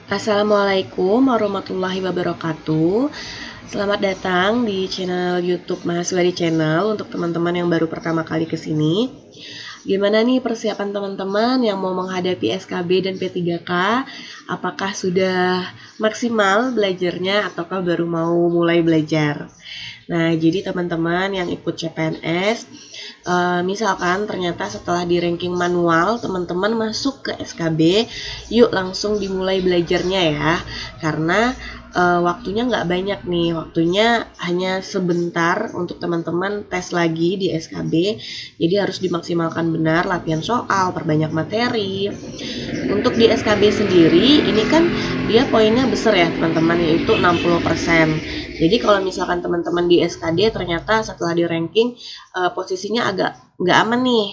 Assalamualaikum warahmatullahi wabarakatuh. Selamat datang di channel YouTube Mahasiswari Channel untuk teman-teman yang baru pertama kali ke sini. Gimana nih persiapan teman-teman yang mau menghadapi SKB dan P3K? Apakah sudah maksimal belajarnya ataukah baru mau mulai belajar? Nah, jadi teman-teman yang ikut CPNS, misalkan ternyata setelah di ranking manual teman-teman masuk ke SKB, yuk langsung dimulai belajarnya ya. Karena waktunya nggak banyak nih, waktunya hanya sebentar untuk teman-teman tes lagi di SKB. Jadi harus dimaksimalkan benar latihan soal, perbanyak materi. Untuk di SKB sendiri, ini kan dia poinnya besar ya teman-teman, yaitu 60%. Jadi kalau misalkan teman-teman di SKD ternyata setelah di ranking posisinya agak nggak aman nih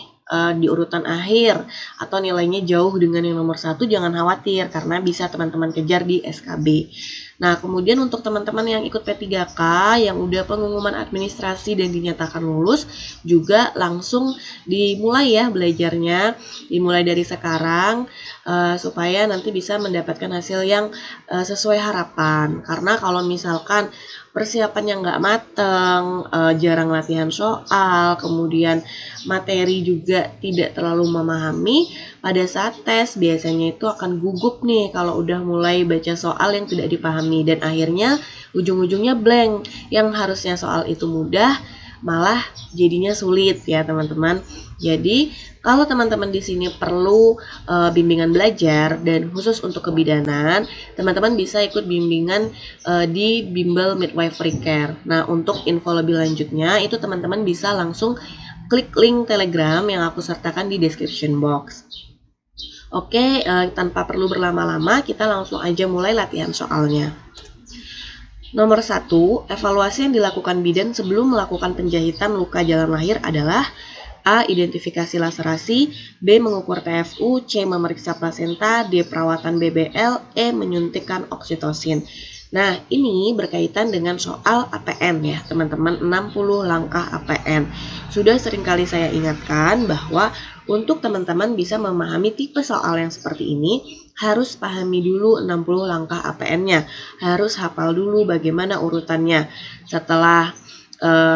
di urutan akhir atau nilainya jauh dengan yang nomor 1, jangan khawatir karena bisa teman-teman kejar di SKB. Nah, kemudian untuk teman-teman yang ikut P3K yang udah pengumuman administrasi dan dinyatakan lulus, juga langsung dimulai ya belajarnya, dimulai dari sekarang supaya nanti bisa mendapatkan hasil yang sesuai harapan. Karena kalau misalkan persiapannya nggak mateng, jarang latihan soal, kemudian materi juga tidak terlalu memahami, pada saat tes biasanya itu akan gugup nih kalau udah mulai baca soal yang tidak dipahami dan akhirnya ujung-ujungnya blank. Yang harusnya soal itu mudah malah jadinya sulit ya teman-teman. Jadi kalau teman-teman di sini perlu bimbingan belajar dan khusus untuk kebidanan, teman-teman bisa ikut bimbingan di Bimbel Midwifery Care. Nah, untuk info lebih lanjutnya itu teman-teman bisa langsung klik link Telegram yang aku sertakan di description box. Oke, tanpa perlu berlama-lama, kita langsung aja mulai latihan soalnya. Nomor 1, evaluasi yang dilakukan bidan sebelum melakukan penjahitan luka jalan lahir adalah A. Identifikasi laserasi, B. Mengukur TFU, C. Memeriksa plasenta, D. Perawatan BBL, E. Menyuntikkan oksitosin. Nah, ini berkaitan dengan soal APN ya, teman-teman, 60 langkah APN. Sudah seringkali saya ingatkan bahwa untuk teman-teman bisa memahami tipe soal yang seperti ini, harus pahami dulu 60 langkah APN-nya. Harus hafal dulu bagaimana urutannya. Setelah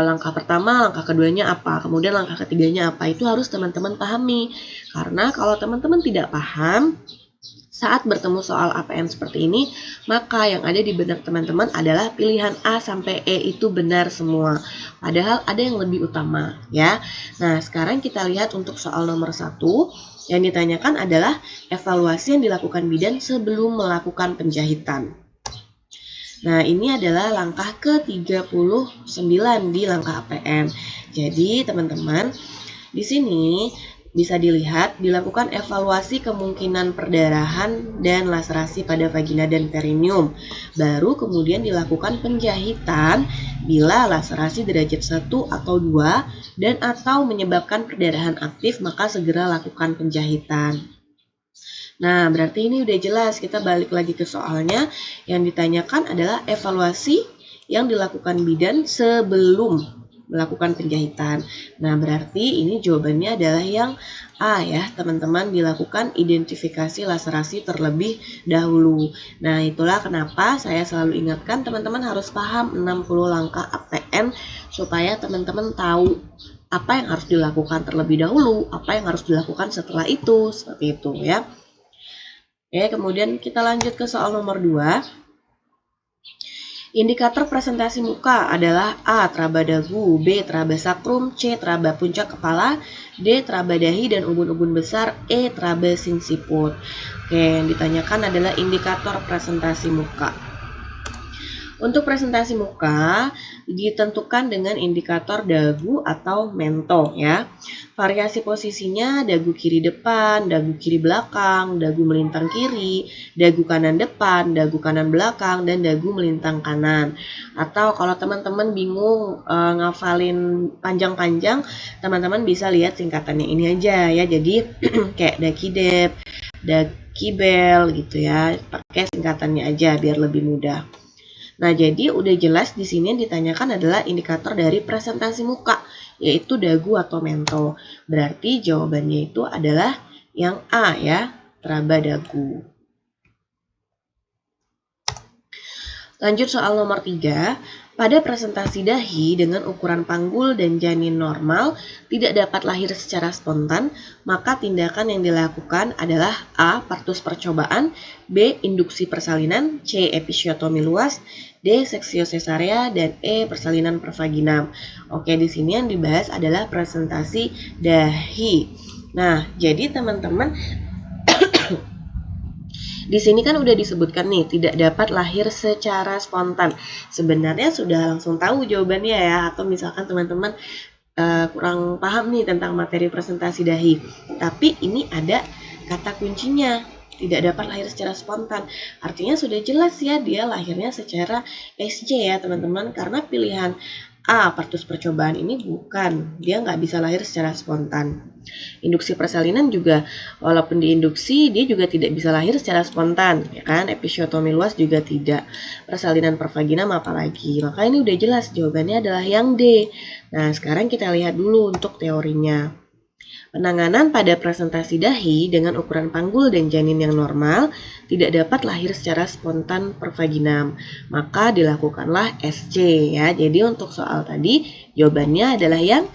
langkah pertama, langkah keduanya apa, kemudian langkah ketiganya apa, itu harus teman-teman pahami. Karena kalau teman-teman tidak paham, saat bertemu soal APN seperti ini, maka yang ada di benak teman-teman adalah pilihan A sampai E itu benar semua. Padahal ada yang lebih utama ya. Nah, sekarang kita lihat untuk soal nomor 1. Yang ditanyakan adalah evaluasi yang dilakukan bidan sebelum melakukan penjahitan. Nah, ini adalah langkah ke-39 di langkah APN. Jadi, teman-teman, di sini bisa dilihat dilakukan evaluasi kemungkinan perdarahan dan laserasi pada vagina dan perineum. Baru kemudian dilakukan penjahitan bila laserasi derajat 1 atau 2 dan atau menyebabkan perdarahan aktif, maka segera lakukan penjahitan. Nah, berarti ini udah jelas. Kita balik lagi ke soalnya. Yang ditanyakan adalah evaluasi yang dilakukan bidan sebelum melakukan penjahitan. Nah, berarti ini jawabannya adalah yang A ya, teman-teman, dilakukan identifikasi laserasi terlebih dahulu. Nah, itulah kenapa saya selalu ingatkan teman-teman harus paham 60 langkah APN supaya teman-teman tahu apa yang harus dilakukan terlebih dahulu, apa yang harus dilakukan setelah itu, seperti itu ya. Oke, kemudian kita lanjut ke soal nomor 2. Indikator presentasi muka adalah A. Teraba dagu, B. Teraba sakrum, C. Teraba puncak kepala, D. Teraba dahi dan ubun-ubun besar, E. Teraba sinsiput. Oke, yang ditanyakan adalah indikator presentasi muka. Untuk presentasi muka ditentukan dengan indikator dagu atau mento ya. Variasi posisinya dagu kiri depan, dagu kiri belakang, dagu melintang kiri, dagu kanan depan, dagu kanan belakang, dan dagu melintang kanan. Atau kalau teman-teman bingung ngafalin panjang-panjang, teman-teman bisa lihat singkatannya ini aja ya. Jadi kayak dakidep, dakibel gitu ya. Pakai singkatannya aja biar lebih mudah. Nah, jadi udah jelas di sini yang ditanyakan adalah indikator dari presentasi muka, yaitu dagu atau mento. Berarti jawabannya itu adalah yang A ya, teraba dagu. Lanjut soal nomor 3. Pada presentasi dahi dengan ukuran panggul dan janin normal tidak dapat lahir secara spontan, maka tindakan yang dilakukan adalah A. Partus percobaan, B. Induksi persalinan, C. Episiotomi luas, D. Seksio sesarea, dan E. Persalinan pervaginam. Oke, di sini yang dibahas adalah presentasi dahi. Nah, jadi teman-teman di sini kan udah disebutkan nih, tidak dapat lahir secara spontan. Sebenarnya sudah langsung tahu jawabannya ya, atau misalkan teman-teman kurang paham nih tentang materi presentasi dahi. Tapi ini ada kata kuncinya, tidak dapat lahir secara spontan. Artinya sudah jelas ya dia lahirnya secara SC ya teman-teman, karena pilihan A. Partus percobaan ini bukan, dia nggak bisa lahir secara spontan. Induksi persalinan juga, walaupun diinduksi, dia juga tidak bisa lahir secara spontan, ya kan? Episiotomi luas juga tidak. Persalinan pervaginam apalagi. Maka ini udah jelas jawabannya adalah yang D. Nah, sekarang kita lihat dulu untuk teorinya. Penanganan pada presentasi dahi dengan ukuran panggul dan janin yang normal tidak dapat lahir secara spontan pervaginam, maka dilakukanlah SC ya. Jadi untuk soal tadi jawabannya adalah yang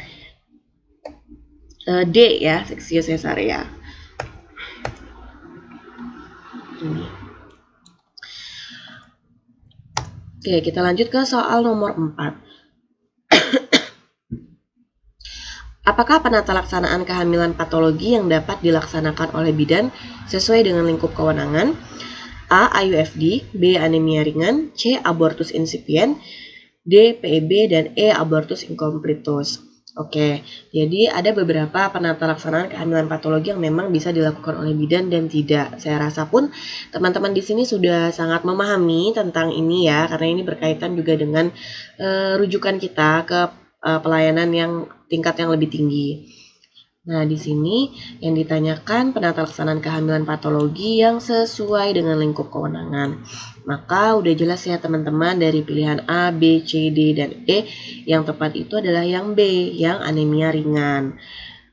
D ya, seksio sesarea. Ini. Oke, kita lanjut ke soal nomor 4. Apakah penata laksanaan kehamilan patologi yang dapat dilaksanakan oleh bidan sesuai dengan lingkup kewenangan? A. IUFD, B. Anemia ringan, C. Abortus insipient, D. PEB, dan E. Abortus incompletus. Oke, jadi ada beberapa penata laksanaan kehamilan patologi yang memang bisa dilakukan oleh bidan dan tidak. Saya rasa pun teman-teman di sini sudah sangat memahami tentang ini ya, karena ini berkaitan juga dengan rujukan kita ke pelayanan yang tingkat yang lebih tinggi. Nah, di sini yang ditanyakan penata laksanaan kehamilan patologi yang sesuai dengan lingkup kewenangan. Maka udah jelas ya teman-teman, dari pilihan A, B, C, D, dan E, yang tepat itu adalah yang B, yang anemia ringan.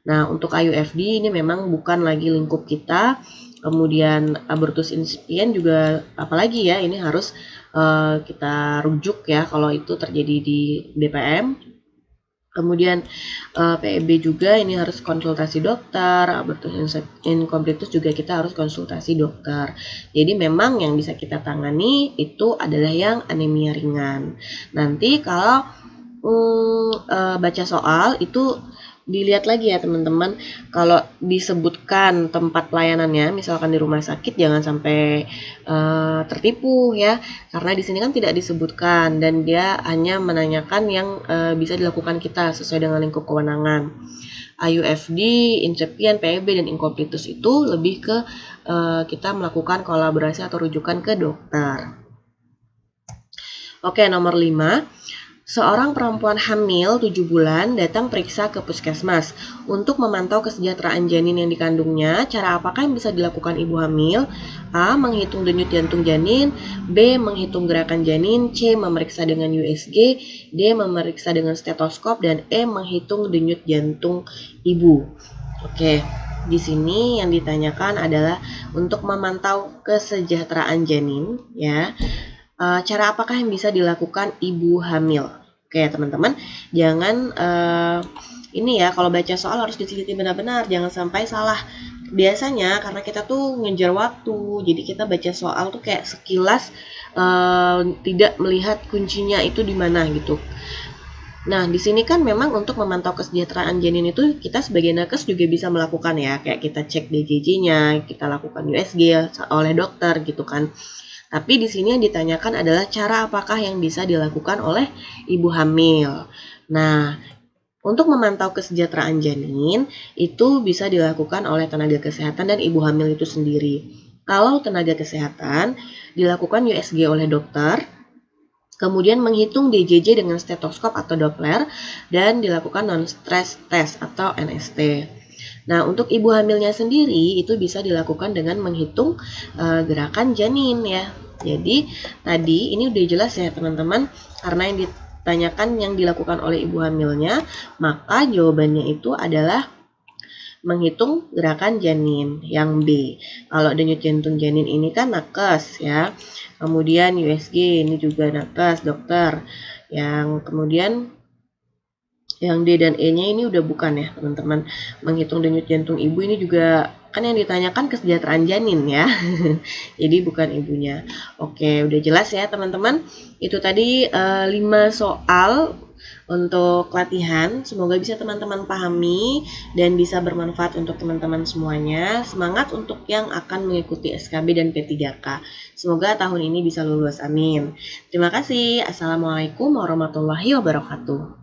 Nah, untuk IUFD ini memang bukan lagi lingkup kita. Kemudian abortus insipient juga apalagi ya, ini harus kita rujuk ya kalau itu terjadi di BPM. Kemudian PEB juga ini harus konsultasi dokter, abortus incompletus juga kita harus konsultasi dokter. Jadi memang yang bisa kita tangani itu adalah yang anemia ringan. Nanti kalau baca soal itu dilihat lagi ya teman-teman, kalau disebutkan tempat pelayanannya misalkan di rumah sakit jangan sampai tertipu ya, karena di sini kan tidak disebutkan dan dia hanya menanyakan yang bisa dilakukan kita sesuai dengan lingkup kewenangan. IUFD, insipient, PEB, dan incompletus itu lebih ke kita melakukan kolaborasi atau rujukan ke dokter. Oke, nomor 5. Seorang perempuan hamil 7 bulan datang periksa ke puskesmas untuk memantau kesejahteraan janin yang dikandungnya. Cara apakah yang bisa dilakukan ibu hamil? A. Menghitung denyut jantung janin, B. Menghitung gerakan janin, C. Memeriksa dengan USG, D. Memeriksa dengan stetoskop, dan E. Menghitung denyut jantung ibu. Oke, di sini yang ditanyakan adalah untuk memantau kesejahteraan janin ya. Cara apakah yang bisa dilakukan ibu hamil? Oke teman-teman, jangan ini ya, kalau baca soal harus diteliti benar-benar, jangan sampai salah. Biasanya karena kita tuh ngejar waktu, jadi kita baca soal tuh kayak sekilas tidak melihat kuncinya itu di mana gitu. Nah, di sini kan memang untuk memantau kesejahteraan janin itu kita sebagai nakes juga bisa melakukan ya, kayak kita cek DJJ-nya, kita lakukan USG oleh dokter gitu kan. Tapi di sini yang ditanyakan adalah cara apakah yang bisa dilakukan oleh ibu hamil. Nah, untuk memantau kesejahteraan janin itu bisa dilakukan oleh tenaga kesehatan dan ibu hamil itu sendiri. Kalau tenaga kesehatan dilakukan USG oleh dokter, kemudian menghitung DJJ dengan stetoskop atau Doppler, dan dilakukan non-stress test atau NST. Nah, untuk ibu hamilnya sendiri itu bisa dilakukan dengan menghitung gerakan janin ya. Jadi tadi ini udah jelas ya teman-teman, karena yang ditanyakan yang dilakukan oleh ibu hamilnya, maka jawabannya itu adalah menghitung gerakan janin. Yang B, kalau denyut jantung janin ini kan nakes ya. Kemudian USG ini juga nakes dokter. Yang kemudian yang D dan E-nya ini udah bukan ya teman-teman. Menghitung denyut jantung ibu ini juga kan yang ditanyakan kesejahteraan janin ya. Jadi bukan ibunya. Oke, udah jelas ya teman-teman. Itu tadi 5 soal untuk latihan. Semoga bisa teman-teman pahami dan bisa bermanfaat untuk teman-teman semuanya. Semangat untuk yang akan mengikuti SKB dan P3K. Semoga tahun ini bisa lulus. Amin. Terima kasih. Assalamualaikum warahmatullahi wabarakatuh.